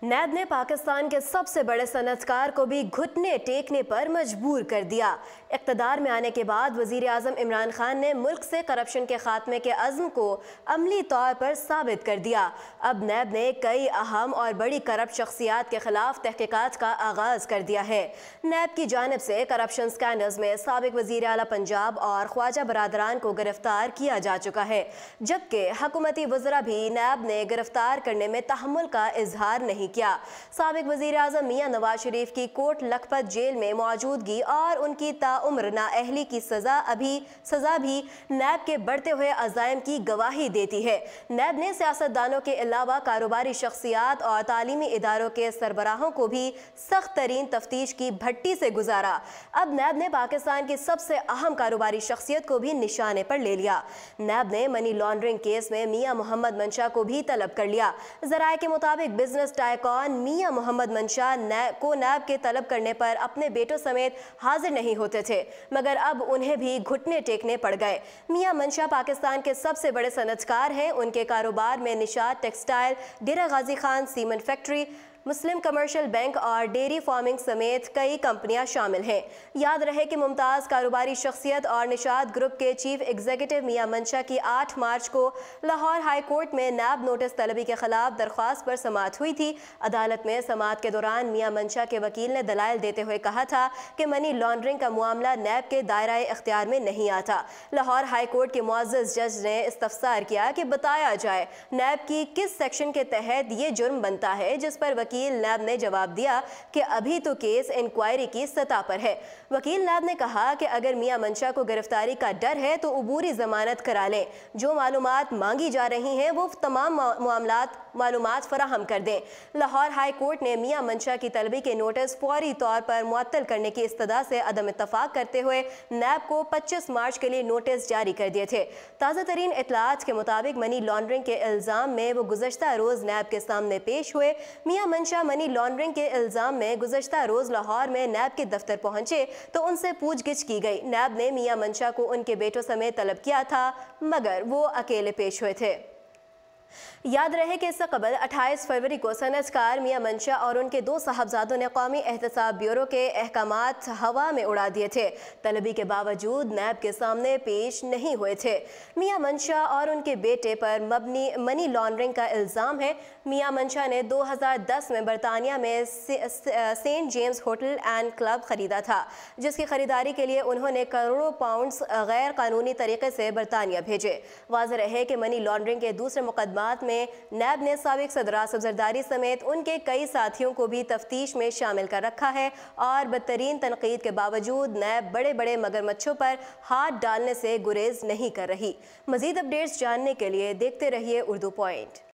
नैब ने पाकिस्तान के सबसे बड़े सनअतकार को भी घुटने टेकने पर मजबूर कर दिया। इक़्तिदार में आने के बाद वज़ीर आज़म इमरान खान ने मुल्क से करप्शन के खात्मे के अज़्म को अमली तौर पर साबित कर दिया। अब नैब ने कई अहम और बड़ी करप्ट शख्सियात के खिलाफ तहकीकात का आगाज़ कर दिया है। नैब की जानिब से करप्शन स्कैंडल्स में साबिक वज़ीर आला पंजाब और ख्वाजा बरादरान को गिरफ्तार किया जा चुका है, जबकि हुकूमती वज़रा भी नैब ने गिरफ्तार करने में तहम्मुल का इजहार नहीं किया। साबिक वज़ीर आज़म मियां नवाज शरीफ की कोट लखपत जेल में मौजूदगी और उनकी ताउम्र नाअहली की सजा भी नैब के बढ़ते हुए अज़ाइम की गवाही देती है। नैब ने सियासतदानों के अलावा कारोबारी शख्सियात और तालीमी इदारों के सरबराहों को भी सख्त तरीन तफ्तीश की भट्टी से गुजारा। अब नैब ने पाकिस्तान की सबसे अहम कारोबारी शख्सियत को भी निशाने पर ले लिया। नैब ने मनी लॉन्ड्रिंग केस में मियां मोहम्मद मंशा को भी तलब कर लिया। ज़राए के मुताबिक बिजनेस टाइकॉन मियां मोहम्मद मंशा को नैब के तलब करने पर अपने बेटों समेत हाजिर नहीं होते थे, मगर अब उन्हें भी घुटने टेकने पड़ गए। मियां मंशा पाकिस्तान के सबसे बड़े सनअतकार हैं। उनके कारोबार में निशात टेक्सटाइल, डेरा गाजी खान सीमेंट फैक्ट्री, मुस्लिम कमर्शियल बैंक और डेयरी फार्मिंग समेत कई कंपनियां शामिल हैं। याद रहे कि मुमताज़ कारोबारी शख्सियत और निशात ग्रुप के चीफ एग्जीक्यूटिव मियां मंशा की 8 मार्च को लाहौर हाई कोर्ट में नैब नोटिस तलबी के खिलाफ दरख्वास्त पर समाअत हुई थी। अदालत में समाअत के दौरान मियां मंशा के वकील ने दलाइल देते हुए कहा था कि मनी लॉन्ड्रिंग का मामला नैब के दायरा इख्तियार में नहीं आता। लाहौर हाई कोर्ट के मुअज़्ज़ज़ जज ने इस्तफसार किया कि बताया जाए नैब की किस सेक्शन के तहत ये जुर्म बनता है, जिस पर वकील नैब ने जवाब दिया कि अभी तो केस इंक्वायरी की सतह पर है। वकील नैब ने कहा कि अगर मियां मंशा को गिरफ्तारी का डर है तो उबूरी जमानत करा लें। जो मालूमात मांगी जा रही हैं वो तमाम मालूमात फराहम कर दें। लाहौर हाई कोर्ट ने मियां मंशा की तलबी के नोटिस फौरी तौर पर मुअत्तल करने की इस्तदा से अदम इत्तफाक करते हुए नैब को 25 मार्च के लिए नोटिस जारी कर दिए थे। ताज़ा तरीन इतलात के मुताबिक मनी लॉन्ड्रिंग के इल्ज़ाम में वो गुज़श्ता रोज़ नैब के सामने पेश हुए। मियां मंशा मनी लॉन्ड्रिंग के इल्ज़ाम में गुज़श्ता रोज़ लाहौर में नैब के दफ्तर पहुंचे तो उनसे पूछगिछ की गई। नैब ने मियां मंशा को उनके बेटों समेत तलब किया था, मगर वो अकेले पेश हुए थे। याद रहे कि इससे कबल 28 फरवरी को सनअतकार मियां मंशा और उनके 2 साहबजादों ने कौमी एहतसाब ब्यूरो के अहकामात हवा में उड़ा दिए थे। तलबी के बावजूद नैब के सामने पेश नहीं हुए थे। मियां मंशा और उनके बेटे पर मनी लॉन्ड्रिंग का इल्ज़ाम है। मियां मंशा ने 2010 में बरतानिया में Saint James hotel and club खरीदा था, जिसकी खरीदारी के लिए उन्होंने करोड़ों पाउंड्स गैर कानूनी तरीके से बरतानिया भेजे। वाज़ेह रहे कि मनी लॉन्ड्रिंग के दूसरे मुकदमात में नैब ने साबिक सदर आसिफ जरदारी समेत उनके कई साथियों को भी तफ्तीश में शामिल कर रखा है और बदतरीन तनकीद के बावजूद नैब बड़े बड़े मगरमच्छों पर हाथ डालने से गुरेज नहीं कर रही। मज़ीद अपडेट्स जानने के लिए देखते रहिए उर्दू पॉइंट।